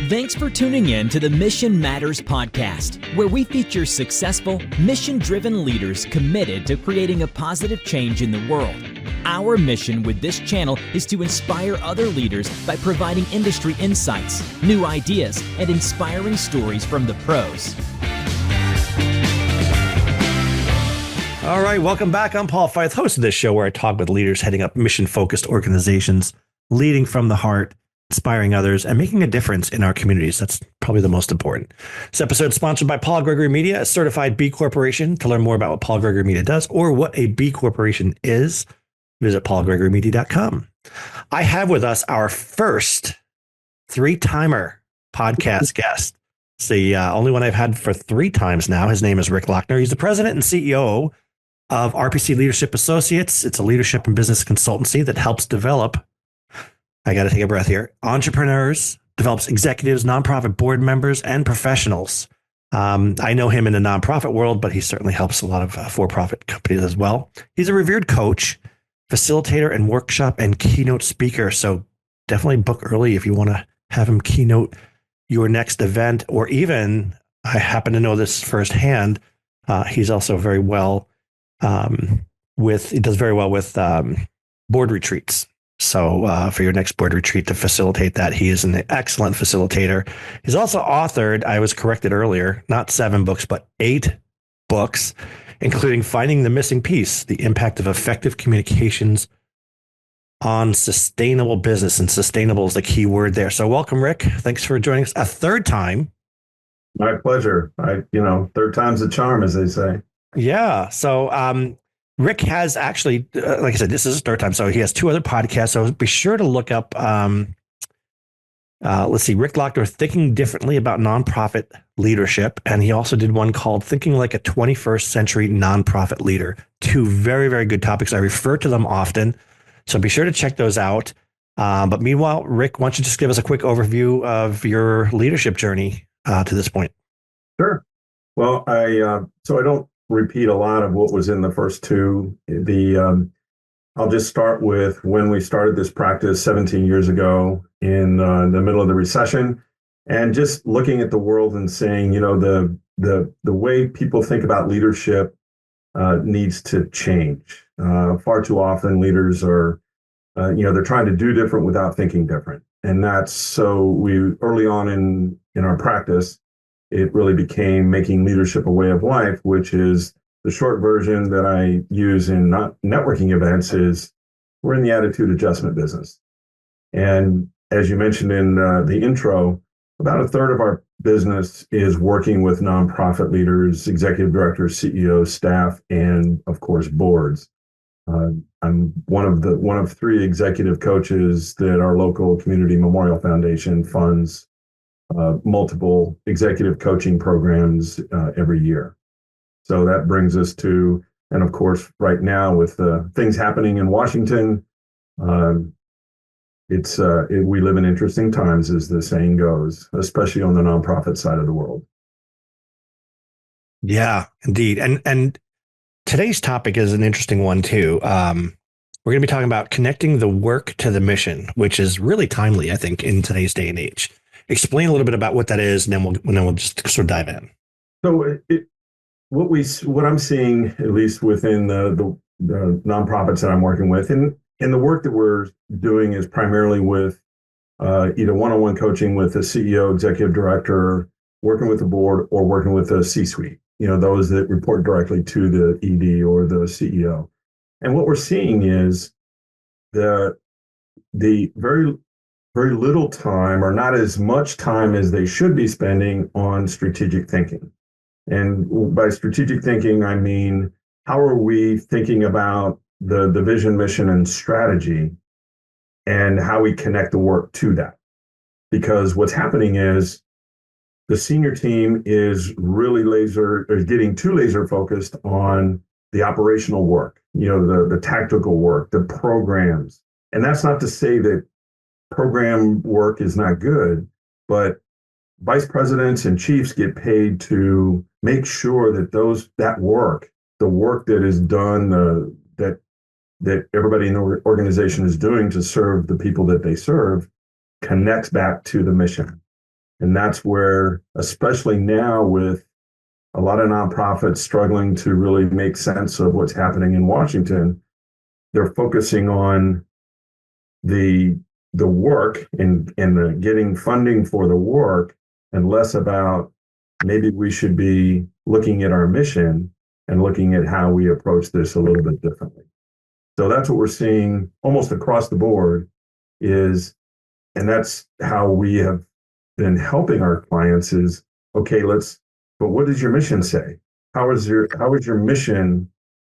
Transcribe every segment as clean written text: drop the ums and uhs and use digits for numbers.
Thanks for tuning in to the Mission Matters podcast, where we feature successful, mission-driven leaders committed to creating a positive change in the world. Our mission with this channel is to inspire other leaders by providing industry insights, new ideas, and inspiring stories from the pros. All right, welcome back. I'm Paul Feith, host of this show where I talk with leaders heading up mission-focused organizations, leading from the heart, inspiring others, and making a difference in our communities. That's probably the most important. This episode is sponsored by Paul Gregory Media, a certified B Corporation. To learn more about what Paul Gregory Media does or what a B Corporation is, visit paulgregorymedia.com. I have with us our first three-timer podcast guest. It's the only one I've had for 3 times now. His name is Rick Lochner. He's the president and CEO of RPC Leadership Associates. It's a leadership and business consultancy that helps develop, I got to take a breath here, entrepreneurs, develops executives, nonprofit board members, and professionals. I know him in the nonprofit world, but he certainly helps a lot of for-profit companies as well. He's a revered coach, facilitator, and workshop and keynote speaker. So definitely book early if you want to have him keynote your next event, or even, I happen to know this firsthand, he's also very well he does very well with board retreats. So for your next board retreat, to facilitate that, he is an excellent facilitator. He's also authored, I was corrected earlier, not 7 books, but 8 books, including Finding the Missing Piece, The Impact of Effective Communications on Sustainable Business. And sustainable is the key word there. So welcome, Rick. Thanks for joining us a 3rd time. My pleasure. Third time's a charm, as they say. Yeah. So Rick has actually, like I said, this is his 3rd time. So he has 2 other podcasts. So be sure to look up, let's see, Rick Lochner, Thinking Differently About Nonprofit Leadership. And he also did one called Thinking Like a 21st Century Nonprofit Leader. 2 very, very good topics. I refer to them often. So be sure to check those out. But meanwhile, Rick, why don't you just give us a quick overview of your leadership journey to this point? Sure. Well, so I don't repeat a lot of what was in the first 2. I'll just start with when we started this practice 17 years ago in the middle of the recession, and just looking at the world and saying, the way people think about leadership needs to change. Far too often leaders are, they're trying to do different without thinking different. And that's so we early on in our practice, it really became making leadership a way of life, which is the short version that I use in networking events is we're in the attitude adjustment business. And as you mentioned in the intro, about 1/3 of our business is working with nonprofit leaders, executive directors, CEOs, staff, and of course, boards. I'm one of 3 executive coaches that our local community memorial foundation funds multiple executive coaching programs every year. So that brings us to, and of course, right now with things happening in Washington, we live in interesting times, as the saying goes, especially on the nonprofit side of the world. Yeah, indeed. And today's topic is an interesting one too. We're going to be talking about connecting the work to the mission, which is really timely, I think, in today's day and age. Explain a little bit about what that is, and then we'll just sort of dive in. So what I'm seeing, at least within the nonprofits that I'm working with, and the work that we're doing is primarily with either one-on-one coaching with a CEO, executive director, working with the board, or working with the C-suite. Those that report directly to the ED or the CEO. And what we're seeing is the very very little time, or not as much time as they should be spending on strategic thinking. And by strategic thinking, I mean, how are we thinking about the vision, mission, and strategy, and how we connect the work to that? Because what's happening is the senior team is really getting too laser focused on the operational work, the tactical work, the programs. And that's not to say that program work is not good, but vice presidents and chiefs get paid to make sure that the work that is done, that everybody in the organization is doing to serve the people that they serve, connects back to the mission. And that's where, especially now with a lot of nonprofits struggling to really make sense of what's happening in Washington, they're focusing on the work and the getting funding for the work, and less about maybe we should be looking at our mission and looking at how we approach this a little bit differently. So that's what we're seeing almost across the board is, and that's how we have been helping our clients is, okay, but what does your mission say? How is your mission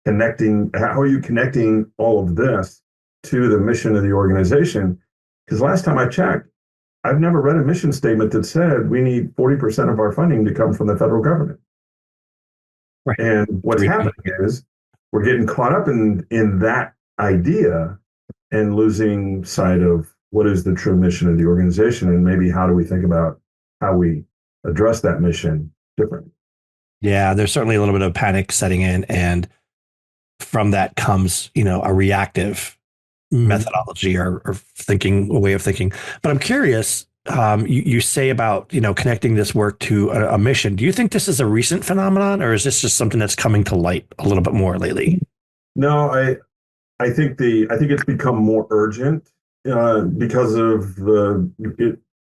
connecting? How are you connecting all of this to the mission of the organization? Because last time I checked, I've never read a mission statement that said we need 40% of our funding to come from the federal government. Right. And what's happening is we're getting caught up in that idea and losing sight of what is the true mission of the organization, and maybe how do we think about how we address that mission differently. Yeah, there's certainly a little bit of panic setting in, and from that comes, a reactive methodology or thinking, a way of thinking. But I'm curious, you say about, connecting this work to a mission. Do you think this is a recent phenomenon, or is this just something that's coming to light a little bit more lately? No, I think it's become more urgent because of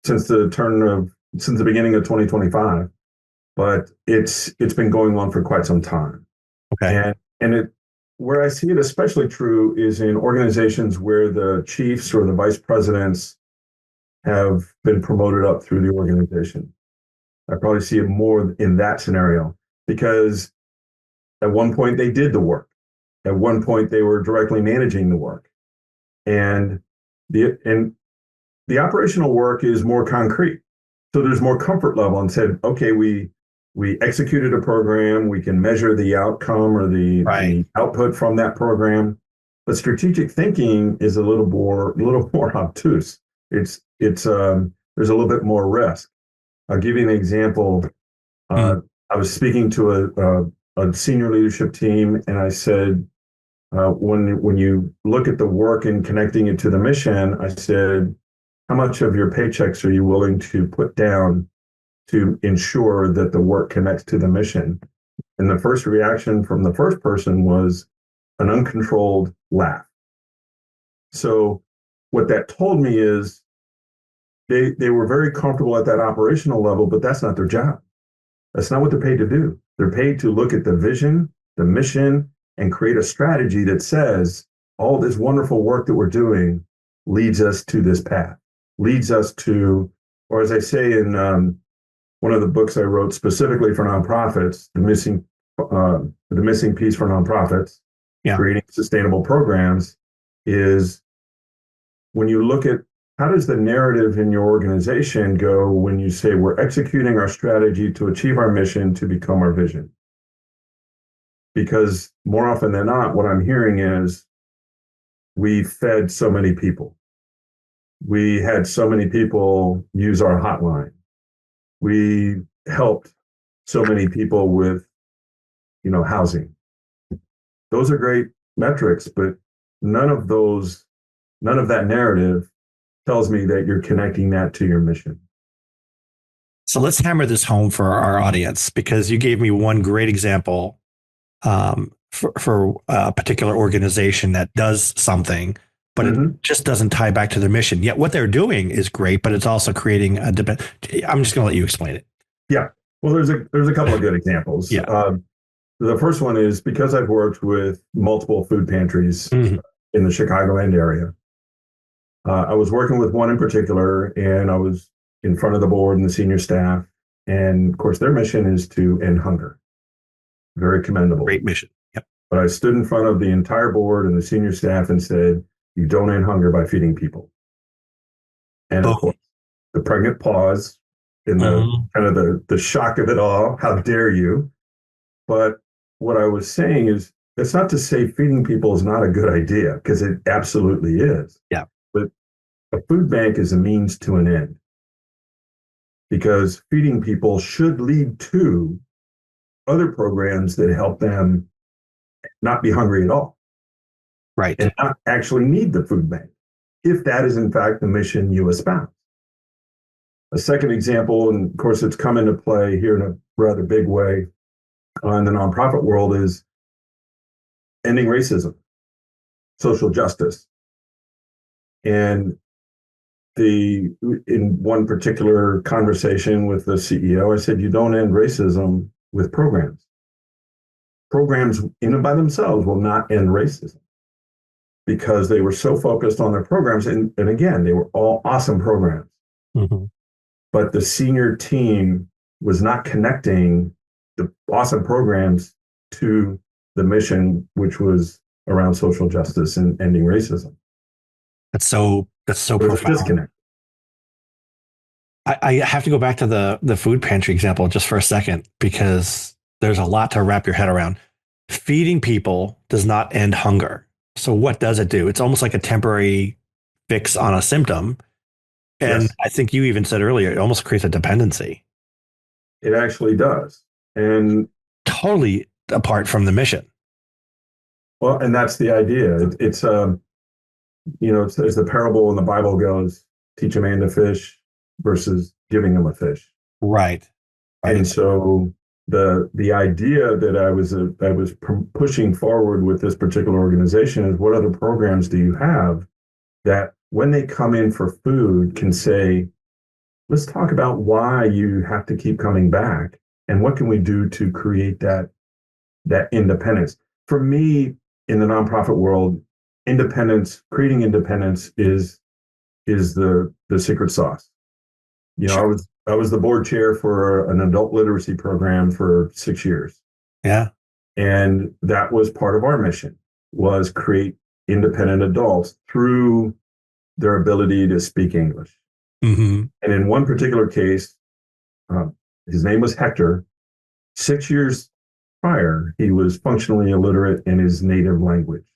since the beginning of 2025, but it's been going on for quite some time. Okay. And where I see it especially true is in organizations where the chiefs or the vice presidents have been promoted up through the organization. I probably see it more in that scenario, because at one point they did the work. At one point they were directly managing the work. And the operational work is more concrete. So there's more comfort level, and said, okay, we executed a program, we can measure the outcome or the output from that program. But strategic thinking is a little more obtuse. It's there's a little bit more risk. I'll give you an example. I was speaking to a senior leadership team, and I said, when you look at the work and connecting it to the mission, I said, how much of your paychecks are you willing to put down to ensure that the work connects to the mission? And the first reaction from the first person was an uncontrolled laugh. So what that told me is they were very comfortable at that operational level, but that's not their job. That's not what they're paid to do. They're paid to look at the vision, the mission, and create a strategy that says all this wonderful work that we're doing leads us to this path, leads us to, or as I say in one of the books I wrote specifically for nonprofits, the missing piece for nonprofits, creating sustainable programs, is when you look at how does the narrative in your organization go when you say we're executing our strategy to achieve our mission to become our vision? Because more often than not, what I'm hearing is we fed so many people. We had so many people use our hotline. We helped so many people with, housing. Those are great metrics, but none of that narrative tells me that you're connecting that to your mission. So let's hammer this home for our audience, because you gave me one great example for a particular organization that does something, but it just doesn't tie back to their mission. Yet what they're doing is great, but it's also creating a debate. I'm just going to let you explain it. Yeah. Well, there's a couple of good examples. Yeah. The first one is because I've worked with multiple food pantries in the Chicagoland area. I was working with one in particular, and I was in front of the board and the senior staff. And of course, their mission is to end hunger. Very commendable. Great mission. Yep. But I stood in front of the entire board and the senior staff and said, you don't end hunger by feeding people. And of course, the pregnant pause in the kind of the shock of it all. How dare you? But what I was saying is, it's not to say feeding people is not a good idea, because it absolutely is. Yeah. But a food bank is a means to an end, because feeding people should lead to other programs that help them not be hungry at all. Right. And not actually need the food bank, if that is in fact the mission you espouse. A second example, and of course it's come into play here in a rather big way in the nonprofit world, is ending racism, social justice. And in one particular conversation with the CEO, I said, you don't end racism with programs. Programs in and by themselves will not end racism, because they were so focused on their programs. And again, they were all awesome programs. Mm-hmm. But the senior team was not connecting the awesome programs to the mission, which was around social justice and ending racism. That's so profound. Disconnect. I have to go back to the food pantry example just for a second, because there's a lot to wrap your head around. Feeding people does not end hunger. So what does it do? It's almost like a temporary fix on a symptom. And yes. I think you even said earlier, it almost creates a dependency. It actually does. And totally apart from the mission. Well, and that's the idea. It's as the parable in the Bible goes, teach a man to fish versus giving him a fish. Right. And so the idea that I was pushing forward with this particular organization is, what other programs do you have that when they come in for food can say, let's talk about why you have to keep coming back and what can we do to create that independence. For me, in the nonprofit world, creating independence is the secret sauce. Sure. I was the board chair for an adult literacy program for 6 years. Yeah. And that was part of our mission, was create independent adults through their ability to speak English. Mm-hmm. And in one particular case, his name was Hector. 6 years prior, he was functionally illiterate in his native language.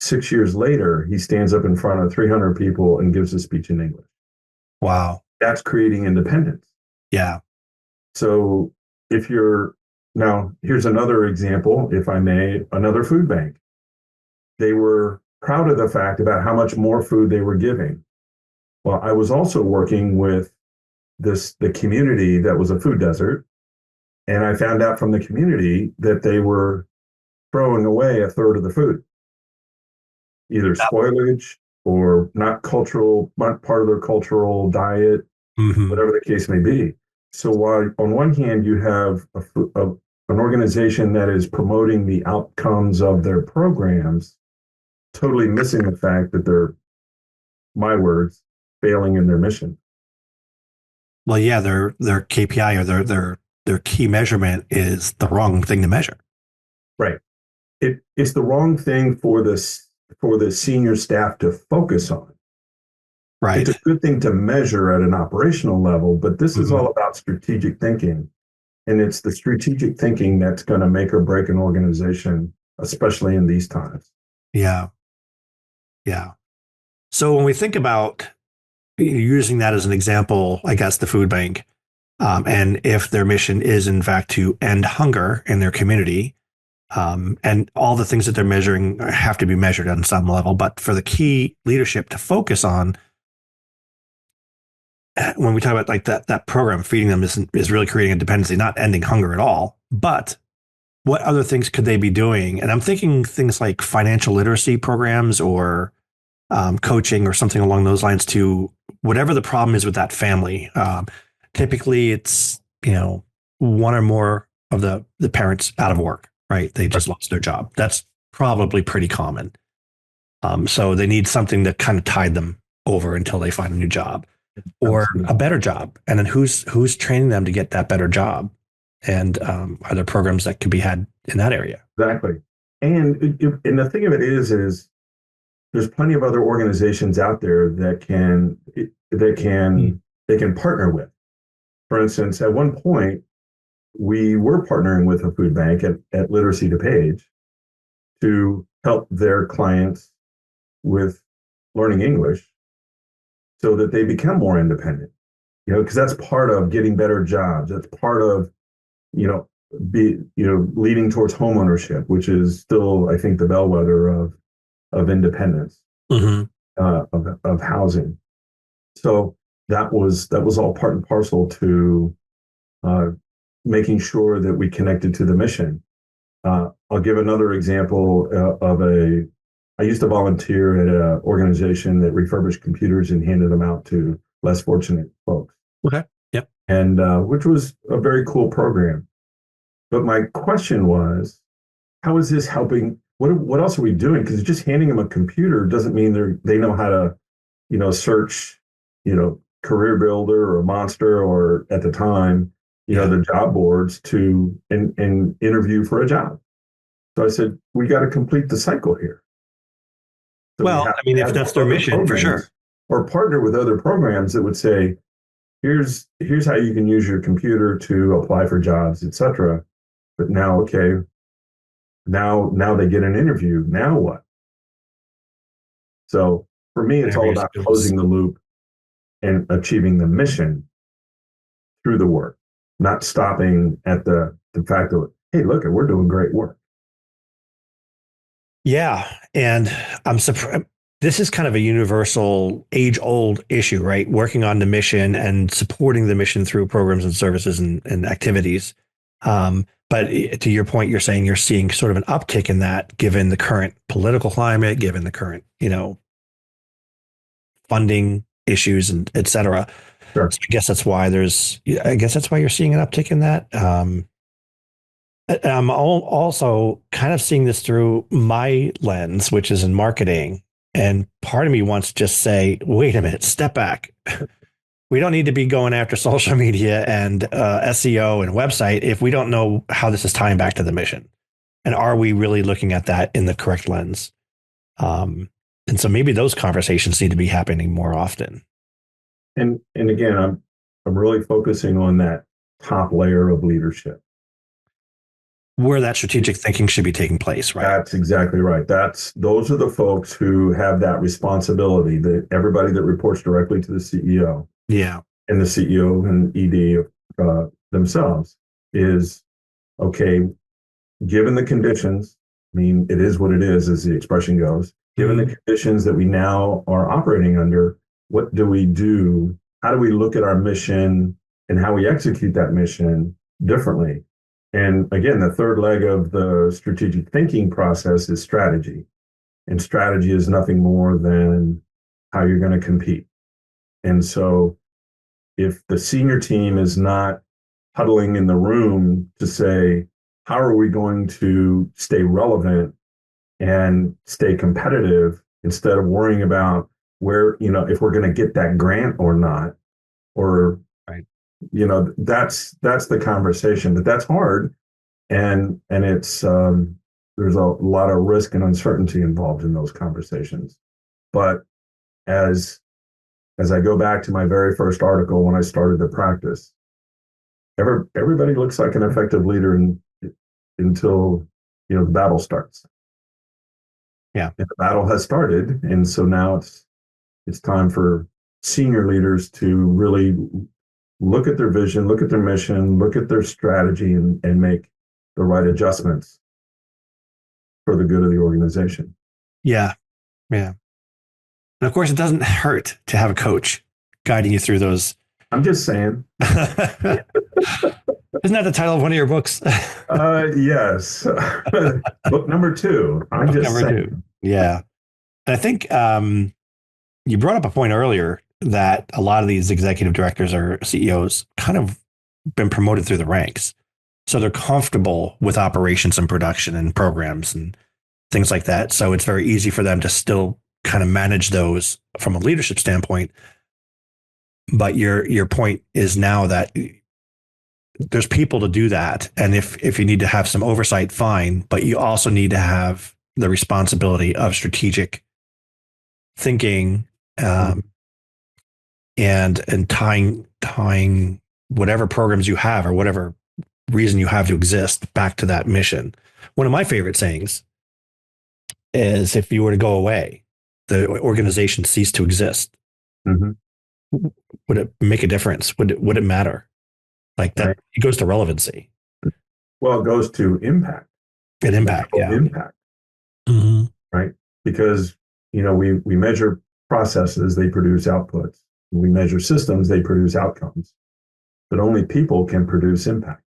6 years later, he stands up in front of 300 people and gives a speech in English. Wow. That's creating independence. Yeah. So now here's another example, if I may, another food bank. They were proud of the fact about how much more food they were giving. Well, I was also working with the community that was a food desert. And I found out from the community that they were throwing away a third of the food, either spoilage or not part of their cultural diet, mm-hmm. whatever the case may be. So while on one hand you have an organization that is promoting the outcomes of their programs, totally missing the fact that they're, my words, failing in their mission. Well, yeah, their KPI or their key measurement is the wrong thing to measure. Right. It's the wrong thing for the senior staff to focus on. Right. It's a good thing to measure at an operational level, but this is all about strategic thinking. And it's the strategic thinking that's going to make or break an organization, especially in these times. Yeah. Yeah. So when we think about using that as an example, I guess the food bank, and if their mission is in fact to end hunger in their community, and all the things that they're measuring have to be measured on some level, but for the key leadership to focus on, when we talk about like that program, feeding them is really creating a dependency, not ending hunger at all. But what other things could they be doing? And I'm thinking things like financial literacy programs or coaching or something along those lines to whatever the problem is with that family. Typically, it's one or more of the parents out of work, right? They just lost their job. That's probably pretty common. So they need something to kind of tide them over until they find a new job or a better job. And then who's training them to get that better job? And are there programs that could be had in that area? Exactly. And the thing of it is there's plenty of other organizations out there that they can partner with. For instance, at one point, we were partnering with a food bank at Literacy to Page to help their clients with learning English so that they become more independent, because that's part of getting better jobs. That's part of, leading towards home ownership, which is still, I think, the bellwether of independence, of housing. So that was all part and parcel to making sure that we connected to the mission. I'll give another example I used to volunteer at an organization that refurbished computers and handed them out to less fortunate folks. Okay. Yep. And which was a very cool program. But my question was, how is this helping? What else are we doing? Because just handing them a computer doesn't mean they know how to, search, Career Builder or Monster or at the time, the job boards to and interview for a job. So I said, we got to complete the cycle here. So well, I mean, if that's their mission, for sure. Or partner with other programs that would say, here's how you can use your computer to apply for jobs, etc. But now, okay, now they get an interview. Now what? So for me, it's all about closing the loop and achieving the mission through the work, not stopping at the fact that, hey, look, we're doing great work. Yeah. And I'm surprised. This is kind of a universal, age-old issue, right? Working on the mission and supporting the mission through programs and services and activities. But to your point, you're saying you're seeing sort of an uptick in that, given the current political climate, given the current, funding issues and et cetera. Sure. So I guess that's why you're seeing an uptick in that. I'm also kind of seeing this through my lens, which is in marketing. And part of me wants to just say, wait a minute, step back. We don't need to be going after social media and SEO and website if we don't know how this is tying back to the mission. And are we really looking at that in the correct lens? And so maybe those conversations need to be happening more often. And again, I'm really focusing on that top layer of leadership, where that strategic thinking should be taking place, right? That's exactly right. Those are the folks who have that responsibility, that everybody that reports directly to the CEO. Yeah. And the CEO and ED themselves is, okay, given the conditions, I mean, it is what it is, as the expression goes, given the conditions that we now are operating under, what do we do? How do we look at our mission and how we execute that mission differently? And again, the third leg of the strategic thinking process is strategy. And strategy is nothing more than how you're going to compete. And so if the senior team is not huddling in the room to say, how are we going to stay relevant and stay competitive, instead of worrying about where, if we're going to get that grant or not, or, right. That's the conversation, but that's hard. And it's, there's a lot of risk and uncertainty involved in those conversations. But as I go back to my very first article, when I started the practice, everybody looks like an effective leader until, the battle starts. Yeah. And the battle has started. And so now it's time for senior leaders to really look at their vision, look at their mission, look at their strategy, and make the right adjustments for the good of the organization. Yeah. Yeah. And of course, it doesn't hurt to have a coach guiding you through those. I'm just saying. Isn't that the title of one of your books? Yes. Book number 2. I'm just saying. 2. Yeah. And I think you brought up a point earlier that a lot of these executive directors or CEOs kind of been promoted through the ranks. So they're comfortable with operations and production and programs and things like that. So it's very easy for them to still kind of manage those from a leadership standpoint. But your point is now that there's people to do that. And if you need to have some oversight, fine. But you also need to have the responsibility of strategic thinking and tying whatever programs you have or whatever reason you have to exist back to that mission. One of my favorite sayings is, if you were to go away, the organization ceased to exist. Mm-hmm. Would it make a difference? Would it matter? Like that, right. It goes to relevancy. Well, it goes to impact. Impact. Mm-hmm. Right? Because, we measure processes, they produce outputs. we measure systems, they produce outcomes, but only people can produce impact.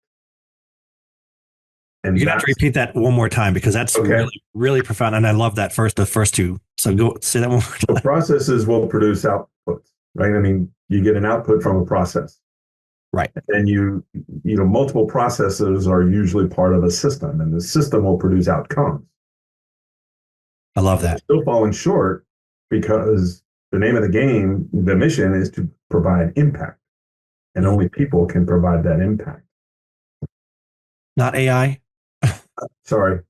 And You're gonna have to repeat that one more time because that's really, really profound. And I love the first two. So go say that one more time. So processes will produce outputs, right? I mean, you get an output from a process. Right. And multiple processes are usually part of a system, and the system will produce outcomes. I love that. Still falling short because the name of the game, the mission is to provide impact, and only people can provide that impact. Not AI? Sorry.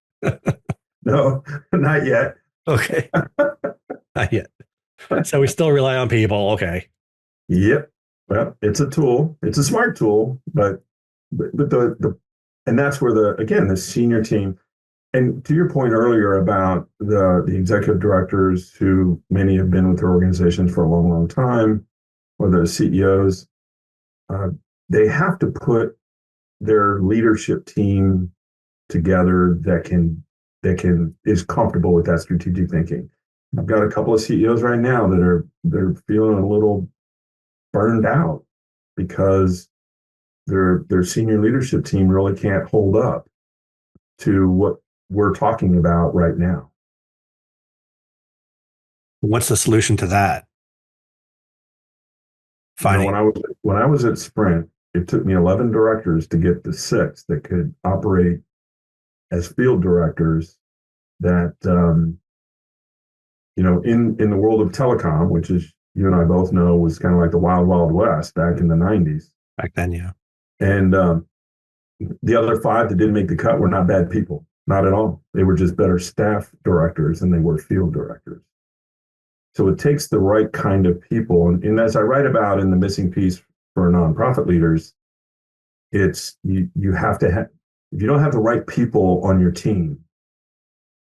No, not yet. Okay. Not yet. So we still rely on people. Okay. Yep. Well, it's a tool. It's a smart tool, but and that's where the senior team, and to your point earlier about the executive directors, who many have been with their organizations for a long, long time, or the CEOs, they have to put their leadership team together that is comfortable with that strategic thinking. I've got a couple of CEOs right now they're feeling a little burned out because their senior leadership team really can't hold up to what we're talking about right now. What's the solution to that? When I was at Sprint, it took me 11 directors to get to 6 that could operate as field directors that, in the world of telecom, which is, you and I both know, was kind of like the wild, wild west back in the 90s. Back then, yeah. And the other 5 that didn't make the cut were not bad people, not at all. They were just better staff directors than they were field directors. So it takes the right kind of people. And as I write about in the missing piece for nonprofit leaders, it's you have to have, if you don't have the right people on your team,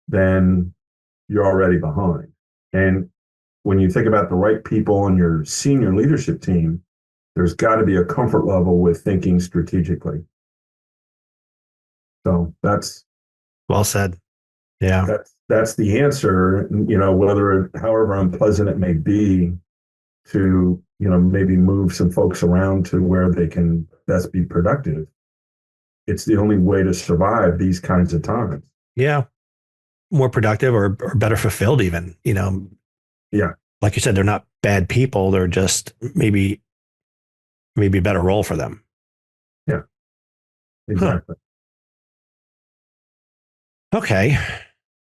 then you're already behind. And when you think about the right people on your senior leadership team, there's got to be a comfort level with thinking strategically. So that's well said. Yeah. That's the answer, however unpleasant it may be to, maybe move some folks around to where they can best be productive. It's the only way to survive these kinds of times. Yeah. More productive or better fulfilled even, Yeah. Like you said, they're not bad people. They're just maybe a better role for them. Yeah. Exactly. Huh. Okay.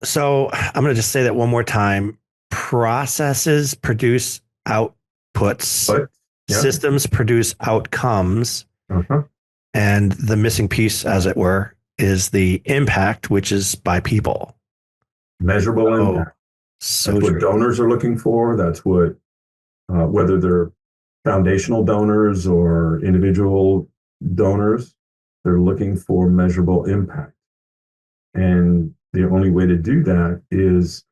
So I'm going to just say that one more time. Processes produce outputs. Yeah. Systems produce outcomes. Uh-huh. And the missing piece, as it were, is the impact, which is by people. Measurable impact. So that's what donors are looking for. That's what, whether they're foundational donors or individual donors, they're looking for measurable impact. And the only way to do that is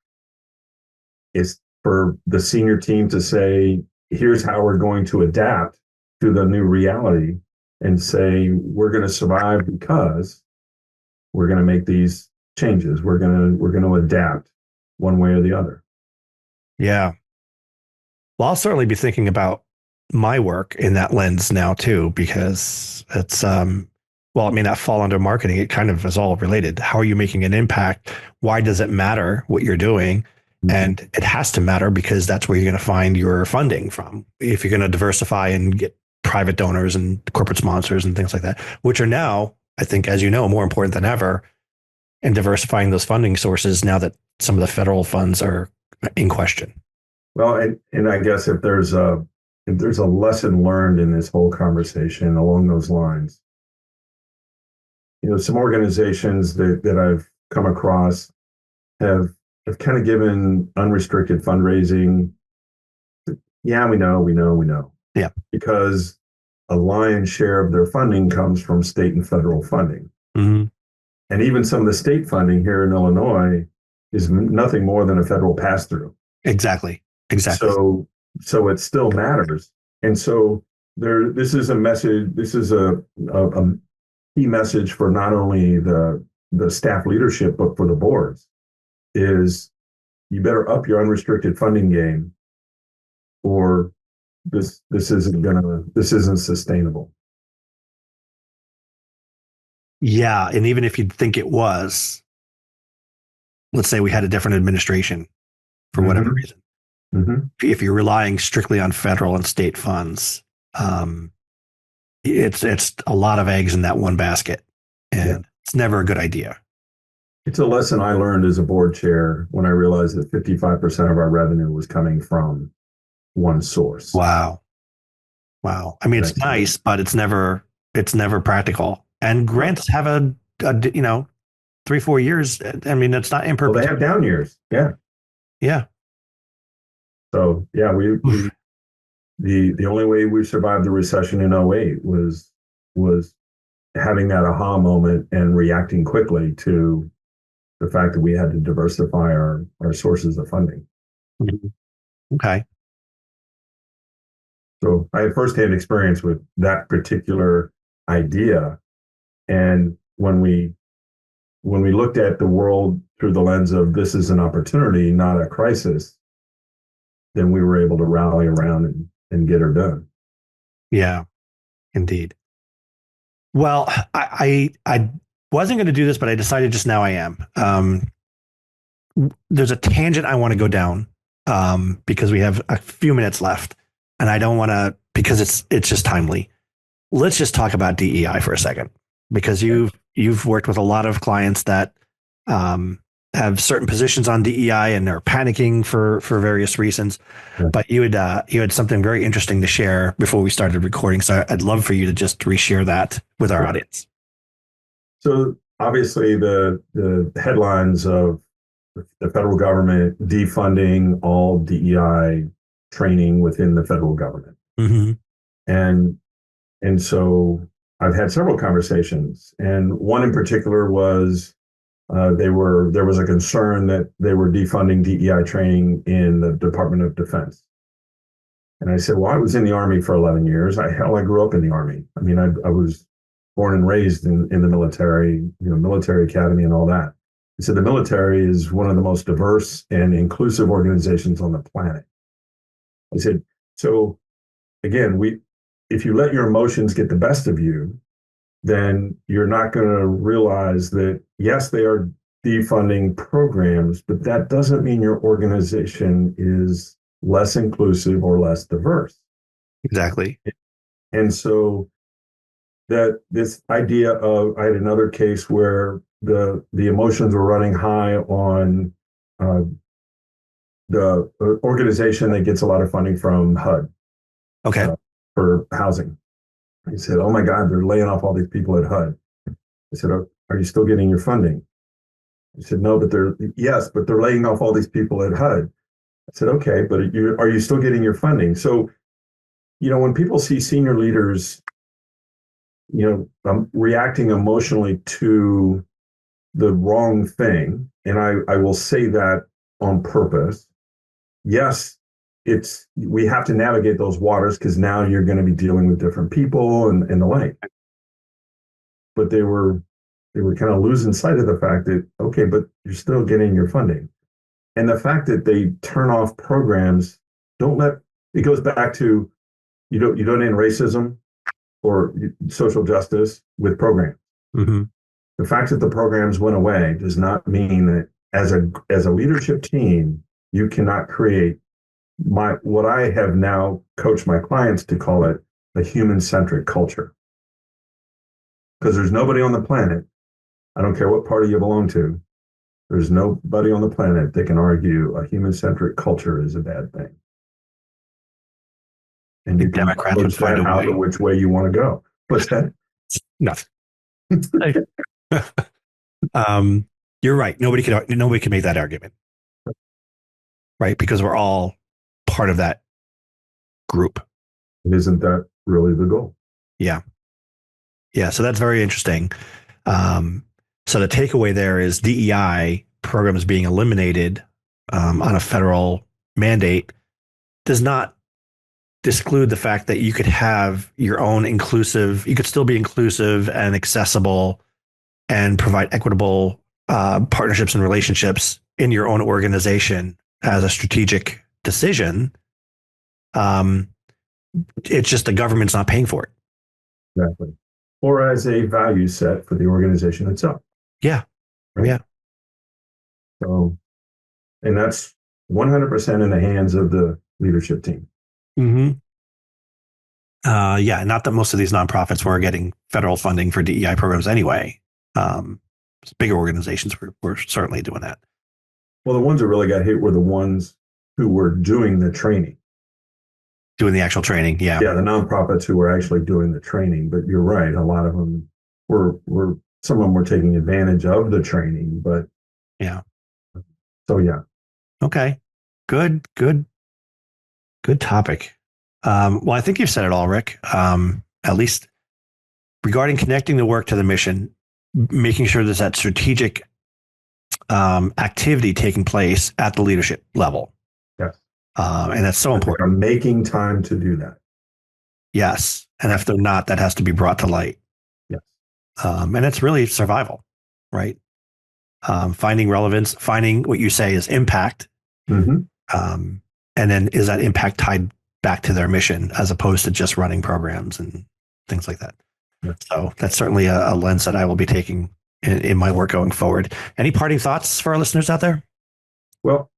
for the senior team to say, here's how we're going to adapt to the new reality, and say, we're going to survive because we're going to make these changes. We're going to adapt one way or the other. Yeah. Well, I'll certainly be thinking about my work in that lens now too, because it's, well, it may not fall under marketing. It kind of is all related. How are you making an impact? Why does it matter what you're doing? Mm-hmm. And it has to matter because that's where you're going to find your funding from. If you're going to diversify and get private donors and corporate sponsors and things like that, which are now, I think, as you know, more important than ever, in diversifying those funding sources now that some of the federal funds are in question. Well, and I guess if there's a lesson learned in this whole conversation along those lines, some organizations that I've come across have kind of given unrestricted fundraising. Yeah, we know. Yeah. Because a lion's share of their funding comes from state and federal funding. Mm-hmm. And even some of the state funding here in Illinois is nothing more than a federal pass-through. Exactly. So it still matters. And so this is a message, this is a key message for not only the staff leadership, but for the boards, is you better up your unrestricted funding game, or this isn't sustainable. Yeah. And even if you'd think it was, let's say we had a different administration for whatever reason. If you're relying strictly on federal and state funds, it's a lot of eggs in that one basket, and it's never a good idea. It's a lesson I learned as a board chair when I realized that 55% of our revenue was coming from one source. Wow. I mean, it's nice, but it's never practical. And grants have a 3-4 years. I mean, it's not in perpetuity. Well, they have down years. Yeah. So the only way we survived the recession in 2008 was having that aha moment and reacting quickly to the fact that we had to diversify our sources of funding. Okay. So I had firsthand experience with that particular idea. And when we looked at the world through the lens of this is an opportunity, not a crisis, then we were able to rally around and get her done. Yeah, indeed. Well, I wasn't going to do this, but I decided just now I am. There's a tangent I want to go down because we have a few minutes left, and I don't want to, because it's just timely. Let's just talk about DEI for a second, because you've worked with a lot of clients that have certain positions on DEI and are panicking for various reasons. Yeah. But you had something very interesting to share before we started recording. So I'd love for you to just reshare that with our audience. So obviously the headlines of the federal government defunding all DEI training within the federal government. And so I've had several conversations, and one in particular was there was a concern that they were defunding DEI training in the Department of Defense. And I said, well, I was in the Army for 11 years. I grew up in the Army. I mean, I was born and raised in the military, military academy and all that. I said, the military is one of the most diverse and inclusive organizations on the planet. I said, so again, if you let your emotions get the best of you, then you're not going to realize that, yes, they are defunding programs, but that doesn't mean your organization is less inclusive or less diverse. Exactly. And so that this idea of, I had another case where the emotions were running high on the organization that gets a lot of funding from HUD. Okay. For housing. He said, oh my God, they're laying off all these people at HUD. I said, are you still getting your funding? He said, no, but they're laying off all these people at HUD. I said, okay, but are you still getting your funding? So, when people see senior leaders, reacting emotionally to the wrong thing, and I will say that on purpose, yes, we have to navigate those waters because now you're going to be dealing with different people and the like. But they were kind of losing sight of the fact that, okay, but you're still getting your funding. And the fact that they turn off programs, it goes back to, you don't end racism or social justice with programs. The fact that the programs went away does not mean that as a leadership team, you cannot create what I have now coached my clients to call it a human-centric culture. Because there's nobody on the planet, I don't care what party you belong to, there's nobody on the planet that can argue a human-centric culture is a bad thing. And you can decide which way you want to go. What's that? Nothing. You're right. Nobody can make that argument. Right? Because we're all part of that group. Isn't that really the goal? Yeah. So that's very interesting. So the takeaway there is DEI programs being eliminated on a federal mandate does not disclude the fact that you could have your own you could still be inclusive and accessible and provide equitable partnerships and relationships in your own organization as a strategic decision. It's just the government's not paying for it. Exactly. Or as a value set for the organization itself. Yeah. Right? Yeah. So, and that's 100% in the hands of the leadership team. Mm-hmm. Yeah. Not that most of these nonprofits were getting federal funding for DEI programs anyway. Bigger organizations were certainly doing that. Well, the ones that really got hit were the ones who were doing the training. Doing the actual training. Yeah. Yeah. The nonprofits who were actually doing the training. But you're right. A lot of them were some of them were taking advantage of the training, but yeah. So, yeah. Okay. Good topic. Well, I think you've said it all, Rick. At least regarding connecting the work to the mission, making sure there's that strategic activity taking place at the leadership level. Yes. And that's so important. I'm making time to do that. Yes. And if they're not, that has to be brought to light. Yes. And it's really survival, right? Finding relevance, finding what you say is impact. Mm-hmm. And then is that impact tied back to their mission as opposed to just running programs and things like that? Yes. So that's certainly a lens that I will be taking in my work going forward. Any parting thoughts for our listeners out there? Well,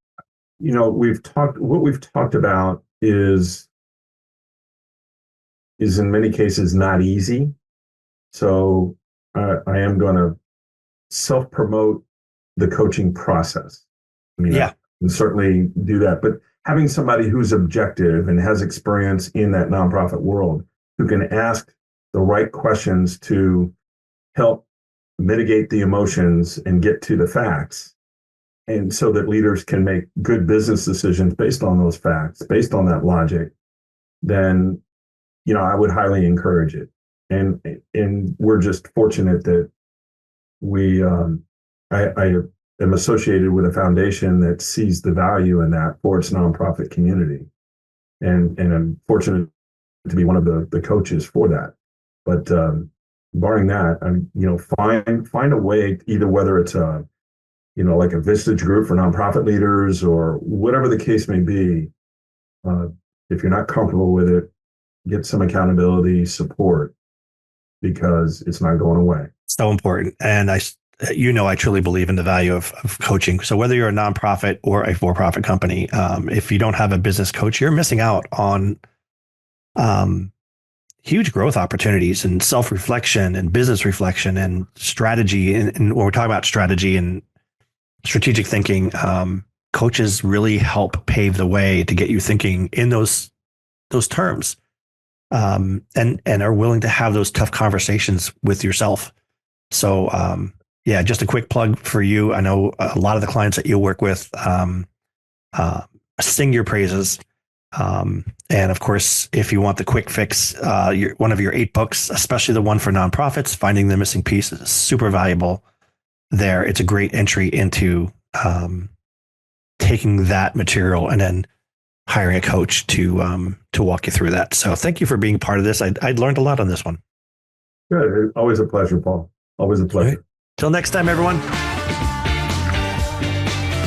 what we've talked about is in many cases not easy. So I am going to self-promote the coaching process. I mean, yeah. I can certainly do that, but having somebody who's objective and has experience in that nonprofit world who can ask the right questions to help mitigate the emotions and get to the facts, and so that leaders can make good business decisions based on those facts, based on that logic, then I would highly encourage it. And we're just fortunate that I am associated with a foundation that sees the value in that for its nonprofit community, and I'm fortunate to be one of the coaches for that. But barring that, find a way, either whether it's like a Vistage group for nonprofit leaders or whatever the case may be. If you're not comfortable with it, get some accountability support, because it's not going away. So important. And I truly believe in the value of coaching. So whether you're a nonprofit or a for-profit company, if you don't have a business coach, you're missing out on huge growth opportunities and self-reflection and business reflection and strategy. And when we're talking about strategy and strategic thinking, coaches really help pave the way to get you thinking in those terms, and are willing to have those tough conversations with yourself. So, just a quick plug for you. I know a lot of the clients that you work with sing your praises. And of course, if you want the quick fix, one of your 8 books, especially the one for nonprofits, Finding the Missing Piece, is super valuable there. It's a great entry into taking that material and then hiring a coach to walk you through that. So thank you for being part of this. I learned a lot on this one. Good. Always a pleasure, Paul. Always a pleasure. Right. Till next time, everyone.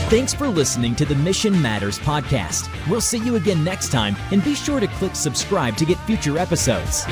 Thanks for listening to the Mission Matters podcast. We'll see you again next time, and be sure to click subscribe to get future episodes.